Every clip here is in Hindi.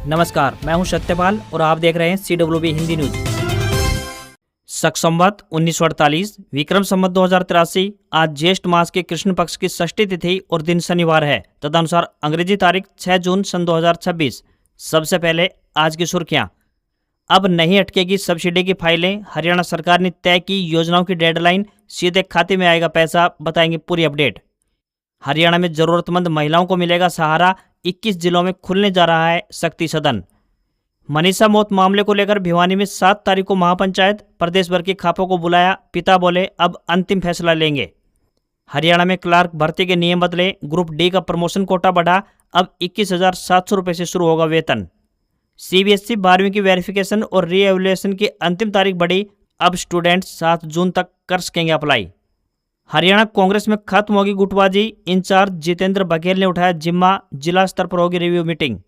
नमस्कार, मैं हूं सत्यपाल और आप देख रहे हैं CWB हिंदी न्यूज। शक संवत 1948 विक्रम संवत 2083 आज ज्येष्ठ मास के कृष्ण पक्ष की षष्ठी तिथि और दिन शनिवार है। तदनुसार अंग्रेजी तारीख 6 जून सन 2026। सबसे पहले आज की सुर्खियां। अब नहीं अटकेगी सब्सिडी की फाइलें, हरियाणा सरकार ने तय की योजनाओं की डेडलाइन, सीधे खाते में आएगा पैसा, बताएंगे पूरी अपडेट। हरियाणा में जरूरतमंद महिलाओं को मिलेगा सहारा, 21 जिलों में खुलने जा रहा है शक्ति सदन। मनीषा मौत मामले को लेकर भिवानी में 7 तारीख को महापंचायत, प्रदेश भर के खापों को बुलाया, पिता बोले अब अंतिम फैसला लेंगे। हरियाणा में क्लार्क भर्ती के नियम बदले, ग्रुप डी का प्रमोशन कोटा बढ़ा, अब 21,700 रुपये से शुरू होगा वेतन। CBSE 12वीं की वेरिफिकेशन और री एवल्यूएशन की अंतिम तारीख बढ़ी, अब स्टूडेंट 7 जून तक कर सकेंगे अप्लाई। हरियाणा कांग्रेस में खत्म होगी गुटबाजी, इंचार्ज जितेंद्र बघेल ने उठाया जिम्मा, जिला स्तर पर होगी review meeting.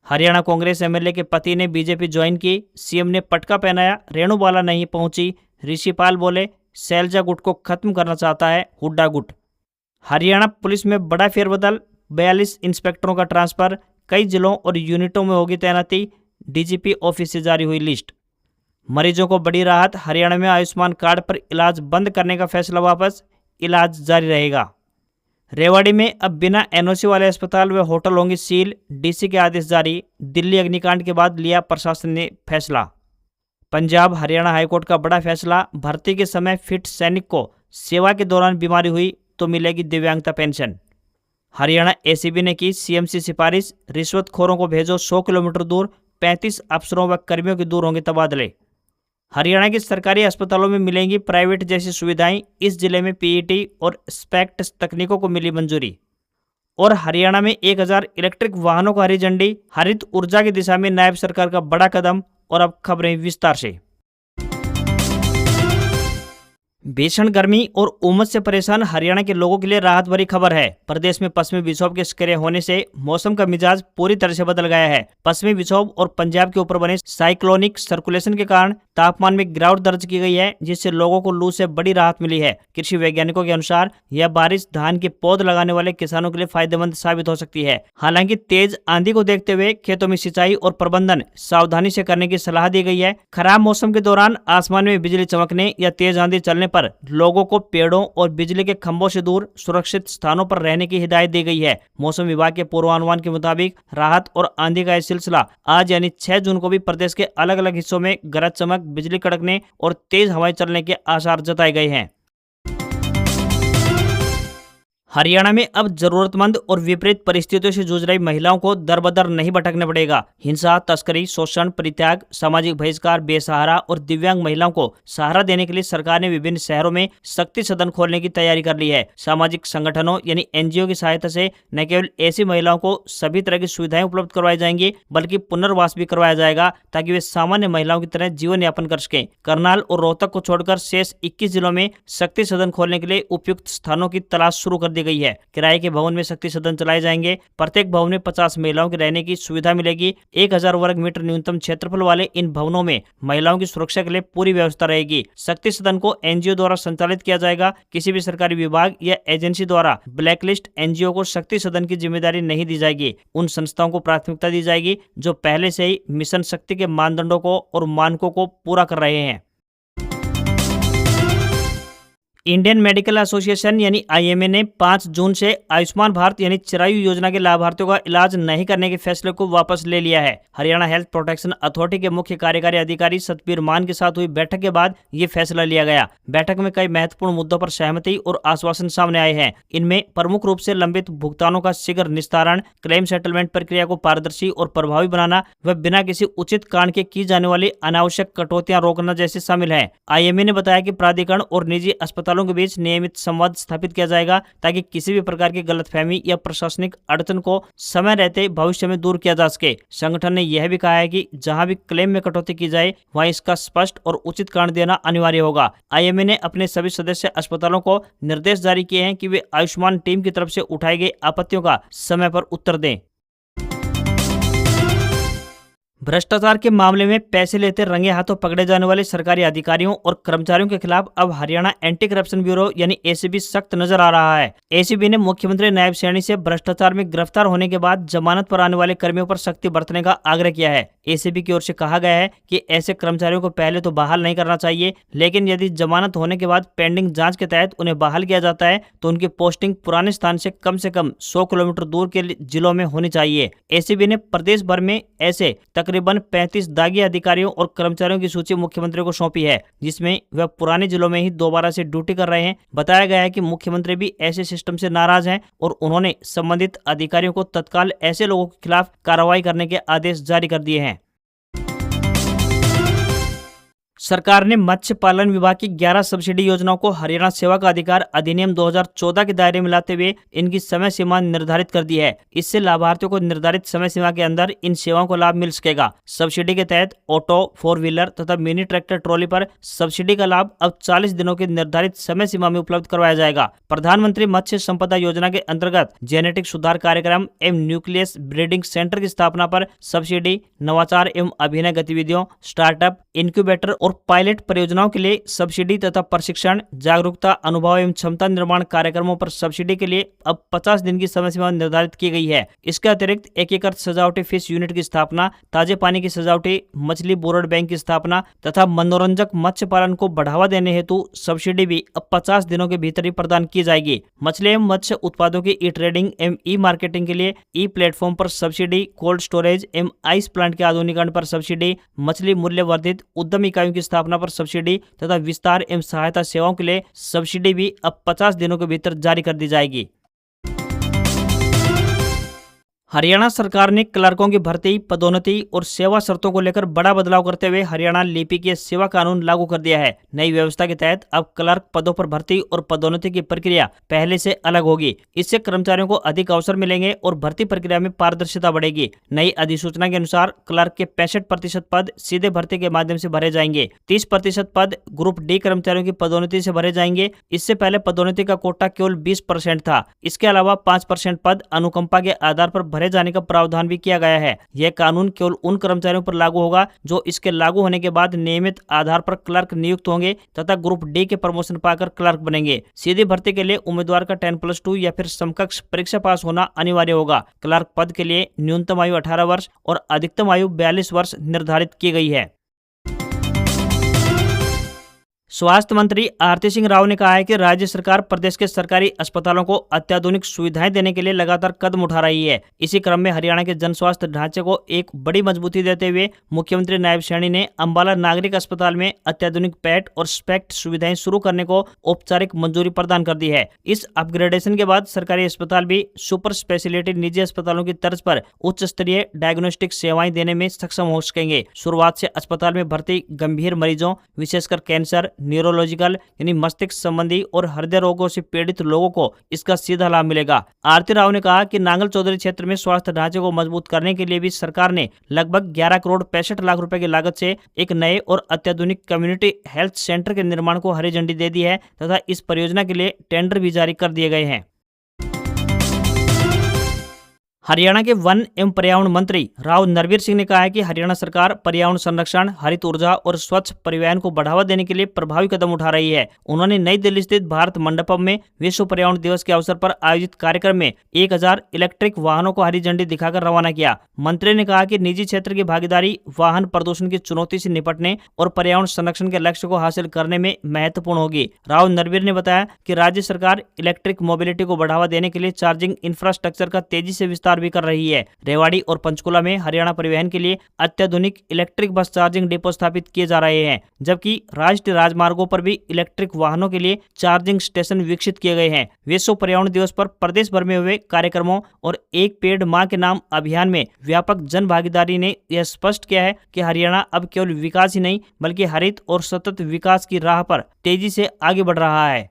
Haryana Congress MLA के पति ने बीजेपी ज्वाइन की, CM ने पटका पहनाया, रेणुबाला नहीं पहुंची, ऋषिपाल बोले शैलजा गुट को खत्म करना चाहता है हुड्डा गुट। हरियाणा पुलिस में बड़ा फेरबदल, 42 इंस्पेक्टरों का ट्रांसफर, कई जिलों और यूनिटों में होगी तैनाती, DGP ऑफिस से जारी हुई लिस्ट। मरीजों को बड़ी राहत, हरियाणा में आयुष्मान कार्ड पर इलाज बंद करने का फैसला वापस, इलाज जारी रहेगा। रेवाड़ी में अब बिना NOC वाले अस्पताल व होटल होंगे सील, DC के आदेश जारी। दिल्ली अग्निकांड के बाद लिया प्रशासन ने फैसला। पंजाब हरियाणा हाईकोर्ट का बड़ा फैसला, भर्ती के समय फिट सैनिक को सेवा के दौरान बीमारी हुई तो मिलेगी दिव्यांगता पेंशन। हरियाणा ACB ने की CM से सिफारिश, रिश्वतखोरों को भेजो 100 किलोमीटर दूर, 35 अफसरों व कर्मियों के दूर होंगे तबादले। हरियाणा के सरकारी अस्पतालों में मिलेंगी प्राइवेट जैसी सुविधाएं, इस जिले में PET और SPECT तकनीकों को मिली मंजूरी। और हरियाणा में 1000 इलेक्ट्रिक वाहनों को हरी झंडी, हरित ऊर्जा की दिशा में नायब सरकार का बड़ा कदम। और अब खबरें विस्तार से। भीषण गर्मी और उमस से परेशान हरियाणा के लोगों के लिए राहत भरी खबर है। प्रदेश में पश्चिमी विक्षोभ के सक्रिय होने से मौसम का मिजाज पूरी तरह से बदल गया है। पश्चिमी विक्षोभ और पंजाब के ऊपर बने साइक्लोनिक सर्कुलेशन के कारण तापमान में गिरावट दर्ज की गई है, जिससे लोगों को लू से बड़ी राहत मिली है। कृषि वैज्ञानिकों के अनुसार यह बारिश धान के पौध लगाने वाले किसानों के लिए फायदेमंद साबित हो सकती है। हालांकि तेज आंधी को देखते हुए खेतों में सिंचाई और प्रबंधन सावधानी से करने की सलाह दी गई है। खराब मौसम के दौरान आसमान में बिजली चमकने या तेज आंधी चलने पर लोगों को पेड़ों और बिजली के खंभों से दूर सुरक्षित स्थानों पर रहने की हिदायत दी गई है। मौसम विभाग के पूर्वानुमान के मुताबिक राहत और आंधी का यह सिलसिला आज यानी 6 जून को भी प्रदेश के अलग अलग हिस्सों में गरज चमक, बिजली कड़कने और तेज हवाएं चलने के आसार जताए गए हैं। हरियाणा में अब जरूरतमंद और विपरीत परिस्थितियों से जूझ रही महिलाओं को दर बदर नहीं भटकना पड़ेगा। हिंसा, तस्करी, शोषण, परित्याग, सामाजिक बहिष्कार, बेसहारा और दिव्यांग महिलाओं को सहारा देने के लिए सरकार ने विभिन्न शहरों में शक्ति सदन खोलने की तैयारी कर ली है। सामाजिक संगठनों यानी NGO की सहायता से न केवल ऐसी महिलाओं को सभी तरह की सुविधाएं उपलब्ध करवाई जाएंगी, बल्कि पुनर्वास भी करवाया जाएगा ताकि वे सामान्य महिलाओं की तरह जीवन यापन कर सकें। करनाल और रोहतक को छोड़कर शेष 21 जिलों में शक्ति सदन खोलने के लिए उपयुक्त स्थानों की तलाश शुरू कर दी गई है। किराए के भवन में शक्ति सदन चलाए जाएंगे। प्रत्येक भवन में 50 महिलाओं के रहने की सुविधा मिलेगी। 1000 वर्ग मीटर न्यूनतम क्षेत्रफल वाले इन भवनों में महिलाओं की सुरक्षा के लिए पूरी व्यवस्था रहेगी। शक्ति सदन को NGO द्वारा संचालित किया जाएगा। किसी भी सरकारी विभाग या एजेंसी द्वारा ब्लैकलिस्ट NGO को शक्ति सदन की जिम्मेदारी नहीं दी जाएगी। उन संस्थाओं को प्राथमिकता दी जाएगी जो पहले से ही मिशन शक्ति के मानदंडों को और मानकों को पूरा कर रहे हैं। इंडियन मेडिकल एसोसिएशन यानी IMA ने 5 जून से आयुष्मान भारत यानी चिरायु योजना के लाभार्थियों का इलाज नहीं करने के फैसले को वापस ले लिया है। हरियाणा हेल्थ प्रोटेक्शन अथॉरिटी के मुख्य कार्यकारी अधिकारी सतबीर मान के साथ हुई बैठक के बाद ये फैसला लिया गया। बैठक में कई महत्वपूर्ण मुद्दों पर सहमति और आश्वासन सामने आए हैं। इनमें प्रमुख रूप से लंबित भुगतानों का शीघ्र निस्तारण, क्लेम सेटलमेंट प्रक्रिया को पारदर्शी और प्रभावी बनाना व बिना किसी उचित कारण के की जाने वाली अनावश्यक कटौतियां रोकना जैसे शामिल है। IMA ने बताया कि प्राधिकरण और निजी अस्पतालों के बीच नियमित संवाद स्थापित किया जाएगा ताकि किसी भी प्रकार की गलतफहमी या प्रशासनिक अड़चन को समय रहते भविष्य में दूर किया जा सके। संगठन ने यह भी कहा है कि जहां भी क्लेम में कटौती की जाए वहां इसका स्पष्ट और उचित कारण देना अनिवार्य होगा। IMA ने अपने सभी सदस्य अस्पतालों को निर्देश जारी किए हैं कि वे आयुष्मान टीम की तरफ से उठाई गई आपत्तियों का समय पर उत्तर दें। भ्रष्टाचार के मामले में पैसे लेते रंगे हाथों पकड़े जाने वाले सरकारी अधिकारियों और कर्मचारियों के खिलाफ अब हरियाणा एंटी करप्शन ब्यूरो यानी एसीबी सख्त नजर आ रहा है। एसीबी ने मुख्यमंत्री नायब सैनी से भ्रष्टाचार में गिरफ्तार होने के बाद जमानत पर आने वाले कर्मियों पर सख्ती बरतने का आग्रह किया है। एसीबी की ओर से कहा गया है कि ऐसे कर्मचारियों को पहले तो बहाल नहीं करना चाहिए, लेकिन यदि जमानत होने के बाद पेंडिंग जांच के तहत उन्हें बहाल किया जाता है तो उनकी पोस्टिंग पुराने स्थान से कम 100 किलोमीटर दूर के जिलों में होनी चाहिए। एसीबी ने प्रदेश भर में ऐसे तकरीबन 35 दागी अधिकारियों और कर्मचारियों की सूची मुख्यमंत्री को सौंपी है, जिसमें वह पुराने जिलों में ही दोबारा से ड्यूटी कर रहे हैं। बताया गया है कि मुख्यमंत्री भी ऐसे सिस्टम से नाराज हैं और उन्होंने संबंधित अधिकारियों को तत्काल ऐसे लोगों के खिलाफ कार्रवाई करने के आदेश जारी कर दिए हैं। सरकार ने मत्स्य पालन विभाग की 11 सब्सिडी योजनाओं को हरियाणा सेवा का अधिकार अधिनियम 2014 के दायरे में लाते हुए इनकी समय सीमा निर्धारित कर दी है। इससे लाभार्थियों को निर्धारित समय सीमा के अंदर इन सेवाओं को लाभ मिल सकेगा। सब्सिडी के तहत ऑटो, 4 व्हीलर तथा मिनी ट्रैक्टर ट्रॉली पर सब्सिडी का लाभ अब 40 दिनों की निर्धारित समय सीमा में उपलब्ध करवाया जाएगा। प्रधानमंत्री मत्स्य संपदा योजना के अंतर्गत जेनेटिक सुधार कार्यक्रम एवं न्यूक्लियस ब्रीडिंग सेंटर की स्थापना पर सब्सिडी, नवाचार एवं अभिनय गतिविधियों, स्टार्टअप, इंक्यूबेटर और पायलट परियोजनाओं के लिए सब्सिडी तथा प्रशिक्षण, जागरूकता, अनुभव एवं क्षमता निर्माण कार्यक्रमों पर सब्सिडी के लिए अब 50 दिन की समय सीमा निर्धारित की गई है। इसके अतिरिक्त एकीकृत सजावटी फिश यूनिट की स्थापना, ताजे पानी की सजावटी मछली बोर्ड बैंक की स्थापना तथा मनोरंजक मत्स्य पालन को बढ़ावा देने हेतु सब्सिडी भी अब 50 दिनों के भीतर ही प्रदान की जाएगी। मछली एवं मत्स्य उत्पादों की ई ट्रेडिंग एवं ई मार्केटिंग के लिए ई प्लेटफॉर्म पर सब्सिडी, कोल्ड स्टोरेज एवं आइस प्लांट के आधुनिकीकरण पर सब्सिडी, मछली मूल्य वर्धित उद्यम इकाइयों की स्थापना पर सब्सिडी तथा विस्तार एवं सहायता सेवाओं के लिए सब्सिडी भी अब 50 दिनों के भीतर जारी कर दी जाएगी। हरियाणा सरकार ने क्लर्कों की भर्ती, पदोन्नति और सेवा शर्तों को लेकर बड़ा बदलाव करते हुए हरियाणा लिपिकीय सेवा कानून लागू कर दिया है। नई व्यवस्था के तहत अब क्लर्क पदों पर भर्ती और पदोन्नति की प्रक्रिया पहले से अलग होगी। इससे कर्मचारियों को अधिक अवसर मिलेंगे और भर्ती प्रक्रिया में पारदर्शिता बढ़ेगी। नई अधिसूचना के अनुसार क्लर्क के 65% पद सीधे भर्ती के माध्यम से भरे जाएंगे। 30% पद ग्रुप डी कर्मचारियों की पदोन्नति से भरे जाएंगे। इससे पहले पदोन्नति का कोटा केवल 20% था। इसके अलावा 5% पद अनुकंपा के आधार पर भरे जाने का प्रावधान भी किया गया है। यह कानून केवल उन कर्मचारियों पर लागू होगा जो इसके लागू होने के बाद नियमित आधार पर क्लर्क नियुक्त होंगे तथा ग्रुप डी के प्रमोशन पाकर क्लर्क बनेंगे। सीधी भर्ती के लिए उम्मीदवार का 10+2 या फिर समकक्ष परीक्षा पास होना अनिवार्य होगा। क्लर्क पद के लिए न्यूनतम आयु 18 वर्ष और अधिकतम आयु 42 वर्ष निर्धारित की गई है। स्वास्थ्य मंत्री आरती सिंह राव ने कहा है कि राज्य सरकार प्रदेश के सरकारी अस्पतालों को अत्याधुनिक सुविधाएं देने के लिए लगातार कदम उठा रही है। इसी क्रम में हरियाणा के जन स्वास्थ्य ढांचे को एक बड़ी मजबूती देते हुए मुख्यमंत्री नायब सैनी ने अंबाला नागरिक अस्पताल में अत्याधुनिक पैट और स्पेक्ट सुविधाएं शुरू करने को औपचारिक मंजूरी प्रदान कर दी है। इस अपग्रेडेशन के बाद सरकारी अस्पताल भी सुपर स्पेशलिटी निजी अस्पतालों की तर्ज पर उच्च स्तरीय डायग्नोस्टिक सेवाएं देने में सक्षम हो सकेंगे। शुरुआत से अस्पताल में भर्ती गंभीर मरीजों, विशेषकर कैंसर, न्यूरोलॉजिकल यानी मस्तिष्क संबंधी और हृदय रोगों से पीड़ित लोगों को इसका सीधा लाभ मिलेगा। आरती राव ने कहा कि नांगल चौधरी क्षेत्र में स्वास्थ्य ढांचे को मजबूत करने के लिए भी सरकार ने लगभग 11 करोड़ 65 लाख रुपए की लागत से एक नए और अत्याधुनिक कम्युनिटी हेल्थ सेंटर के निर्माण को हरी झंडी दे दी है तथा इस परियोजना के लिए टेंडर भी जारी कर दिए गए हैं। हरियाणा के वन एवं पर्यावरण मंत्री राव नरवीर सिंह ने कहा है कि हरियाणा सरकार पर्यावरण संरक्षण, हरित ऊर्जा और स्वच्छ परिवहन को बढ़ावा देने के लिए प्रभावी कदम उठा रही है। उन्होंने नई दिल्ली स्थित भारत मंडपम में विश्व पर्यावरण दिवस के अवसर पर आयोजित कार्यक्रम में 1000 इलेक्ट्रिक वाहनों को हरी झंडी दिखाकर रवाना किया। मंत्री ने कहा कि निजी क्षेत्र की भागीदारी वाहन प्रदूषण की चुनौती से निपटने और पर्यावरण संरक्षण के लक्ष्य को हासिल करने में महत्वपूर्ण होगी। राव नरवीर ने बताया कि राज्य सरकार इलेक्ट्रिक मोबिलिटी को बढ़ावा देने के लिए चार्जिंग इंफ्रास्ट्रक्चर का तेजी से विस्तार भी कर रही है। रेवाड़ी और पंचकुला में हरियाणा परिवहन के लिए अत्याधुनिक इलेक्ट्रिक बस चार्जिंग डिपो स्थापित किए जा रहे हैं, जबकि राष्ट्रीय राजमार्गों पर भी इलेक्ट्रिक वाहनों के लिए चार्जिंग स्टेशन विकसित किए गए हैं। विश्व पर्यावरण दिवस पर प्रदेश भर में हुए कार्यक्रमों और एक पेड़ मां के नाम अभियान में व्यापक जन भागीदारी ने यह स्पष्ट किया है कि हरियाणा अब केवल विकास ही नहीं बल्कि हरित और सतत विकास की राह पर तेजी से आगे बढ़ रहा है।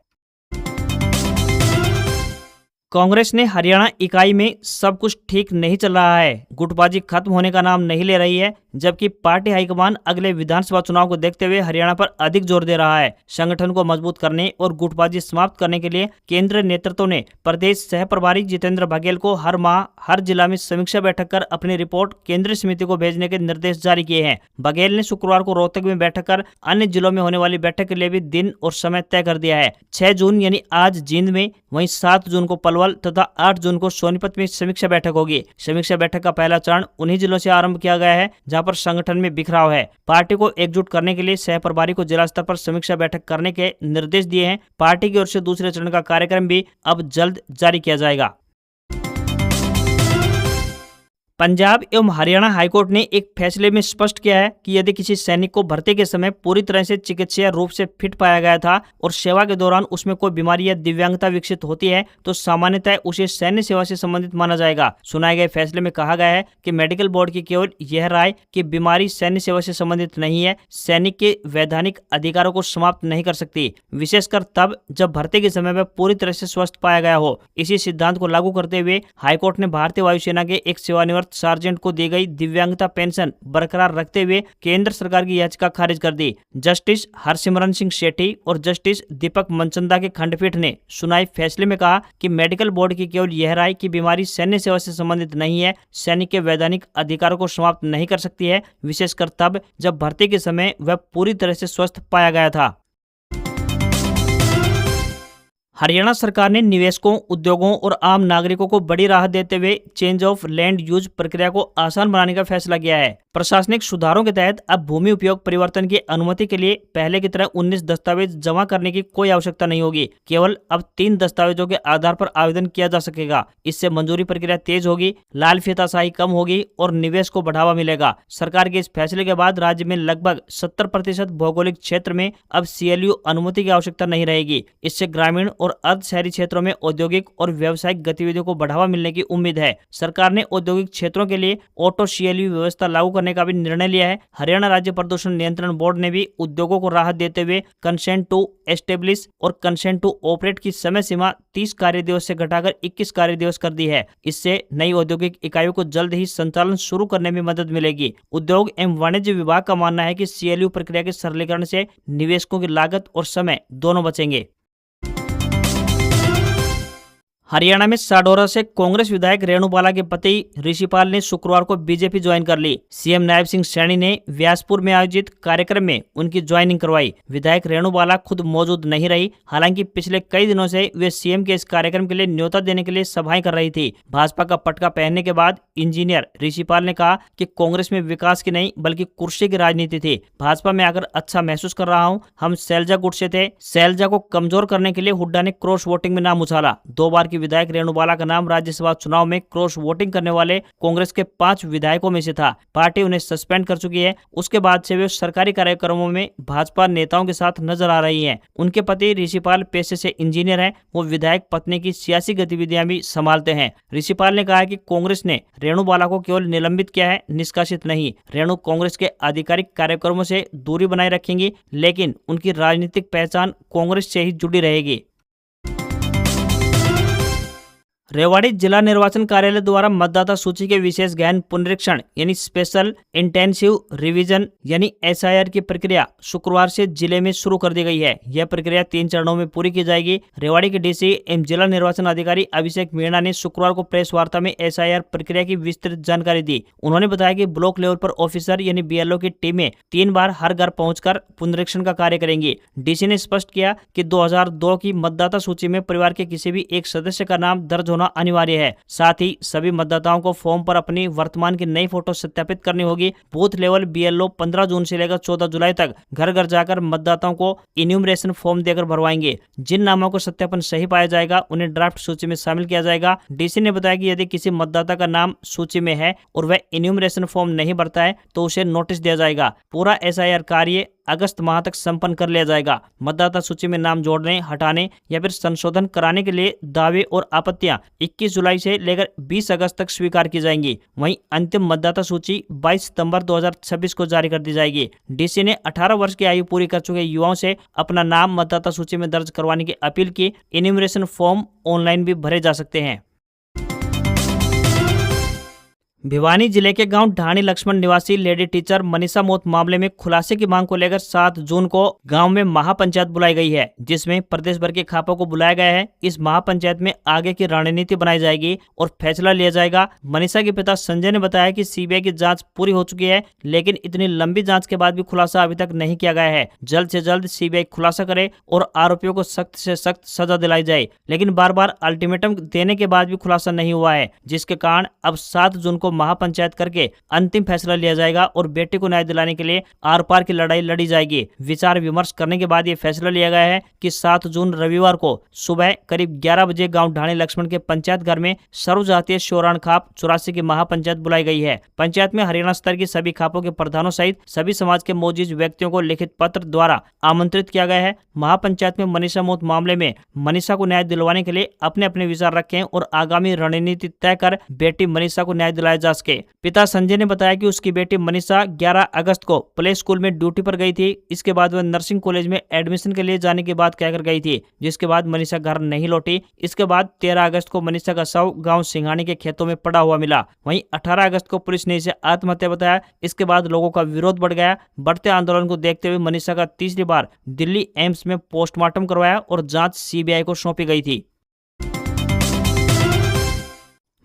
कांग्रेस ने हरियाणा इकाई में सब कुछ ठीक नहीं चल रहा है, गुटबाजी खत्म होने का नाम नहीं ले रही है, जबकि पार्टी हाईकमान अगले विधानसभा चुनाव को देखते हुए हरियाणा पर अधिक जोर दे रहा है। संगठन को मजबूत करने और गुटबाजी समाप्त करने के लिए केंद्रीय नेतृत्व ने प्रदेश सह प्रभारी जितेंद्र बघेल को हर माह हर जिला में समीक्षा बैठक कर अपनी रिपोर्ट केंद्रीय समिति को भेजने के निर्देश जारी किए हैं। बघेल ने शुक्रवार को रोहतक में बैठक कर अन्य जिलों में होने वाली बैठक के लिए भी दिन और समय तय कर दिया है। 6 जून यानी आज जींद में, वहीं 7 जून को पलवल तथा 8 जून को सोनीपत में समीक्षा बैठक होगी। समीक्षा बैठक का पहला चरण उन्हीं जिलों से आरंभ किया गया है जहां पर संगठन में बिखराव है। पार्टी को एकजुट करने के लिए सह प्रभारी को जिला स्तर पर समीक्षा बैठक करने के निर्देश दिए हैं। पार्टी की ओर से दूसरे चरण का कार्यक्रम भी अब जल्द जारी किया जाएगा। पंजाब एवं हरियाणा हाईकोर्ट ने एक फैसले में स्पष्ट किया है कि यदि किसी सैनिक को भर्ती के समय पूरी तरह से चिकित्सीय रूप से फिट पाया गया था और सेवा के दौरान उसमें कोई बीमारी या दिव्यांगता विकसित होती है तो सामान्यतः उसे सैन्य सेवा से संबंधित माना जाएगा। सुनाए गए फैसले में कहा गया है कि मेडिकल बोर्ड की केवल यह राय कि बीमारी सैन्य सेवा से संबंधित नहीं है सैनिक के वैधानिक अधिकारों को समाप्त नहीं कर सकती, विशेषकर तब जब भर्ती के समय में पूरी तरह से स्वस्थ पाया गया हो। इसी सिद्धांत को लागू करते हुए हाईकोर्ट ने भारतीय वायुसेना के एक सेवानिवृत्त सार्जेंट को दी गई दिव्यांगता पेंशन बरकरार रखते हुए केंद्र सरकार की याचिका खारिज कर दी। जस्टिस हरसिमरन सिंह सेठी और जस्टिस दीपक मनचंदा के खंडपीठ ने सुनाई फैसले में कहा कि मेडिकल बोर्ड की केवल यह राय कि बीमारी सैन्य सेवा से संबंधित नहीं है सैनिक के वैधानिक अधिकारों को समाप्त नहीं कर सकती है, विशेषकर तब जब भर्ती के समय वह पूरी तरह से स्वस्थ पाया गया था। हरियाणा सरकार ने निवेशकों, उद्योगों और आम नागरिकों को बड़ी राहत देते हुए चेंज ऑफ लैंड यूज प्रक्रिया को आसान बनाने का फैसला किया है। प्रशासनिक सुधारों के तहत अब भूमि उपयोग परिवर्तन की अनुमति के लिए पहले की तरह 19 दस्तावेज जमा करने की कोई आवश्यकता नहीं होगी। केवल अब 3 दस्तावेजों के आधार पर आवेदन किया जा सकेगा। इससे मंजूरी प्रक्रिया तेज होगी, लाल फीताशाही कम होगी और निवेश को बढ़ावा मिलेगा। सरकार के इस फैसले के बाद राज्य में लगभग 70% भौगोलिक क्षेत्र में अब CLU अनुमति की आवश्यकता नहीं रहेगी। इससे ग्रामीण और अर्ध शहरी क्षेत्रों में औद्योगिक और व्यावसायिक गतिविधियों को बढ़ावा मिलने की उम्मीद है। सरकार ने औद्योगिक क्षेत्रों के लिए ऑटो CLU व्यवस्था लागू करने का भी निर्णय लिया है। हरियाणा राज्य प्रदूषण नियंत्रण बोर्ड ने भी उद्योगों को राहत देते हुए कंसेंट टू एस्टेब्लिश और कंसेंट टू ऑपरेट की समय सीमा 30 कार्य दिवस से घटाकर 21 कार्य दिवस कर दी है। इससे नई औद्योगिक इकाइयों को जल्द ही संचालन शुरू करने में मदद मिलेगी। उद्योग एवं वाणिज्य विभाग का मानना है कि CLU प्रक्रिया के सरलीकरण से निवेशकों की लागत और समय दोनों बचेंगे। हरियाणा में साडोरा से कांग्रेस विधायक रेणु बाला के पति ऋषिपाल ने शुक्रवार को बीजेपी ज्वाइन कर ली। CM नायब सिंह सैनी ने व्यासपुर में आयोजित कार्यक्रम में उनकी ज्वाइनिंग करवाई। विधायक रेणु बाला खुद मौजूद नहीं रही, हालांकि पिछले कई दिनों से वे CM के इस कार्यक्रम के लिए न्योता देने के लिए सभाएं कर रही थी। भाजपा का पटका पहनने के बाद इंजीनियर ऋषिपाल ने कहा कि कांग्रेस में विकास की नहीं बल्कि कुर्सी की राजनीति थी। भाजपा में आकर अच्छा महसूस कर रहा हूँ। हम शैलजा गुट से थे। शैलजा को कमजोर करने के लिए हुड्डा ने क्रॉस वोटिंग में नाम उछाला। 2 बार की विधायक रेणु बाला का नाम राज्यसभा चुनाव में क्रॉस वोटिंग करने वाले कांग्रेस के 5 विधायकों में से था। पार्टी उन्हें सस्पेंड कर चुकी है। उसके बाद से वे सरकारी कार्यक्रमों में भाजपा नेताओं के साथ नजर आ रही हैं। उनके पति ऋषिपाल पेशे से इंजीनियर हैं। वो विधायक पत्नी की सियासी गतिविधियां भी संभालते हैं। ऋषिपाल ने कहा कि कांग्रेस ने रेणु बाला को केवल निलंबित किया है, निष्कासित नहीं। रेणु कांग्रेस के आधिकारिक कार्यक्रमों से दूरी बनाए रखेंगी, लेकिन उनकी राजनीतिक पहचान कांग्रेस से ही जुड़ी रहेगी। रेवाड़ी जिला निर्वाचन कार्यालय द्वारा मतदाता सूची के विशेष गहन पुनरीक्षण यानी स्पेशल इंटेंसिव रिवीजन यानी SIR की प्रक्रिया शुक्रवार से जिले में शुरू कर दी गई है। यह प्रक्रिया 3 चरणों में पूरी की जाएगी। रेवाड़ी के DC एवं जिला निर्वाचन अधिकारी अभिषेक मीणा ने शुक्रवार को प्रेस वार्ता में SIR प्रक्रिया की विस्तृत जानकारी दी। उन्होंने बताया कि ब्लॉक लेवल पर ऑफिसर यानी BLO की टीमें 3 बार हर घर पहुंचकर पुनरीक्षण का कार्य करेंगी। DC ने स्पष्ट किया कि 2002 की मतदाता सूची में परिवार के किसी भी एक सदस्य का नाम दर्ज अनिवार्य है। साथ ही सभी मतदाताओं को फॉर्म पर अपनी वर्तमान की नई फोटो सत्यापित करनी होगी। बूथ लेवल BLO 15 जून से लेकर 14 जुलाई तक घर घर जाकर मतदाताओं को इन्यूमरेशन फॉर्म देकर भरवाएंगे। जिन नामों को सत्यापन सही पाया जाएगा उन्हें ड्राफ्ट सूची में शामिल किया जाएगा। DC ने बताया कि यदि किसी मतदाता का नाम सूची में है और वह इन्यूमरेशन फॉर्म नहीं भरता है तो उसे नोटिस दिया जाएगा। पूरा SIR कार्य अगस्त माह तक संपन्न कर लिया जाएगा। मतदाता सूची में नाम जोड़ने, हटाने या फिर संशोधन कराने के लिए दावे और आपत्तियां 21 जुलाई से लेकर 20 अगस्त तक स्वीकार की जाएंगी। वहीं अंतिम मतदाता सूची 22 सितंबर 2026 को जारी कर दी जाएगी। DC ने 18 वर्ष की आयु पूरी कर चुके युवाओं से अपना नाम मतदाता सूची में दर्ज करवाने की अपील की। इन्यूमरेशन फॉर्म ऑनलाइन भी भरे जा सकते हैं। भिवानी जिले के गांव ढाणी लक्ष्मण निवासी लेडी टीचर मनीषा मौत मामले में खुलासे की मांग को लेकर 7 जून को गांव में महापंचायत बुलाई गई है, जिसमें प्रदेश भर के खापों को बुलाया गया है। इस महापंचायत में आगे की रणनीति बनाई जाएगी और फैसला लिया जाएगा। मनीषा के पिता संजय ने बताया कि सीबीआई की जांच पूरी हो चुकी है, लेकिन इतनी लंबी जांच के बाद भी खुलासा अभी तक नहीं किया गया है। जल्द से जल्द सीबीआई खुलासा करे और आरोपियों को सख्त से सख्त सजा दिलाई जाए, लेकिन बार बार अल्टीमेटम देने के बाद भी खुलासा नहीं हुआ है, जिसके कारण अब 7 जून को महापंचायत करके अंतिम फैसला लिया जाएगा और बेटे को न्याय दिलाने के लिए आर पार की लड़ाई लड़ी जाएगी। विचार विमर्श करने के बाद ये फैसला लिया गया है कि 7 जून रविवार को सुबह करीब 11 बजे गांव ढाणी लक्ष्मण के पंचायत घर में सर्वजातीय शोराण खाप 84 की महापंचायत बुलाई गई है। पंचायत में हरियाणा स्तर की सभी खापों के प्रधानों सहित सभी समाज के मौजूद व्यक्तियों को लिखित पत्र द्वारा आमंत्रित किया गया है। महापंचायत में मनीषा मौत मामले में मनीषा को न्याय दिलवाने के लिए अपने अपने विचार रखें और आगामी रणनीति तय कर बेटी मनीषा को न्याय दिलाया जा सके। पिता संजय ने बताया कि उसकी बेटी मनीषा 11 अगस्त को प्ले स्कूल में ड्यूटी पर गई थी। इसके बाद वह नर्सिंग कॉलेज में एडमिशन के लिए जाने की बात कहकर गई थी, जिसके बाद मनीषा घर नहीं लौटी। इसके बाद 13 अगस्त को मनीषा का शव गांव सिंघानी के खेतों में पड़ा हुआ मिला। वहीं 18 अगस्त को पुलिस ने इसे आत्महत्या बताया। इसके बाद लोगों का विरोध बढ़ गया। बढ़ते आंदोलन को देखते हुए मनीषा का तीसरी बार दिल्ली एम्स में पोस्टमार्टम करवाया और जांच सीबीआई को सौंपी गई थी।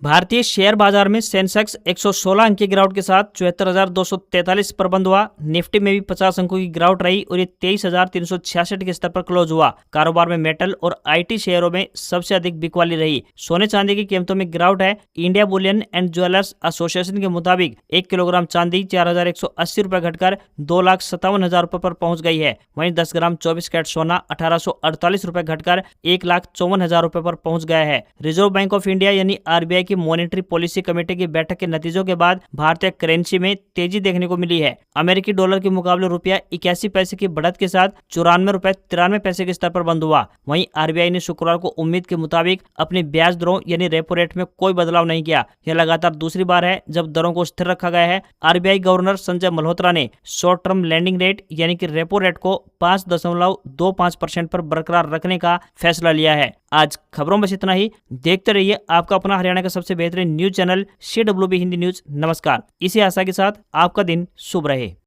भारतीय शेयर बाजार में सेंसेक्स 116 अंक की गिरावट के साथ 74,243 पर बंद हुआ। निफ्टी में भी 50 अंकों की गिरावट रही और ये 23,366 के स्तर पर क्लोज हुआ। कारोबार में मेटल और आईटी शेयरों में सबसे अधिक बिकवाली रही। सोने चांदी की कीमतों में गिरावट है। India Boolean and jewellers association के मुताबिक 1 किलोग्राम चांदी 4,180 रुपए घटकर 2,57,000 रुपए पर पहुंच गई है। वहीं 10 ग्राम 24 कैरेट सोना 1,848 रुपए घटकर 1,54,000 रुपए पर पहुंच गया है। रिजर्व बैंक ऑफ इंडिया यानी आरबीआई की मॉनेटरी पॉलिसी कमेटी की बैठक के नतीजों के बाद भारतीय करेंसी में तेजी देखने को मिली है। अमेरिकी डॉलर के मुकाबले रुपया 81 पैसे की बढ़त के साथ 94 रुपए 93 पैसे के स्तर पर बंद हुआ। वहीं आरबीआई ने शुक्रवार को उम्मीद के मुताबिक अपनी ब्याज दरों यानी रेपो रेट में कोई बदलाव नहीं किया। यह लगातार दूसरी बार है जब दरों को स्थिर रखा गया है। आरबीआई गवर्नर संजय मल्होत्रा ने शॉर्ट टर्म लैंडिंग रेट यानी कि रेपो रेट को 5.25% पर बरकरार रखने का फैसला लिया है। आज खबरों में बस इतना ही। देखते रहिए आपका अपना हरियाणा का सबसे बेहतरीन news channel CWB Hindi news. नमस्कार। इसी आशा के साथ आपका दिन शुभ रहे।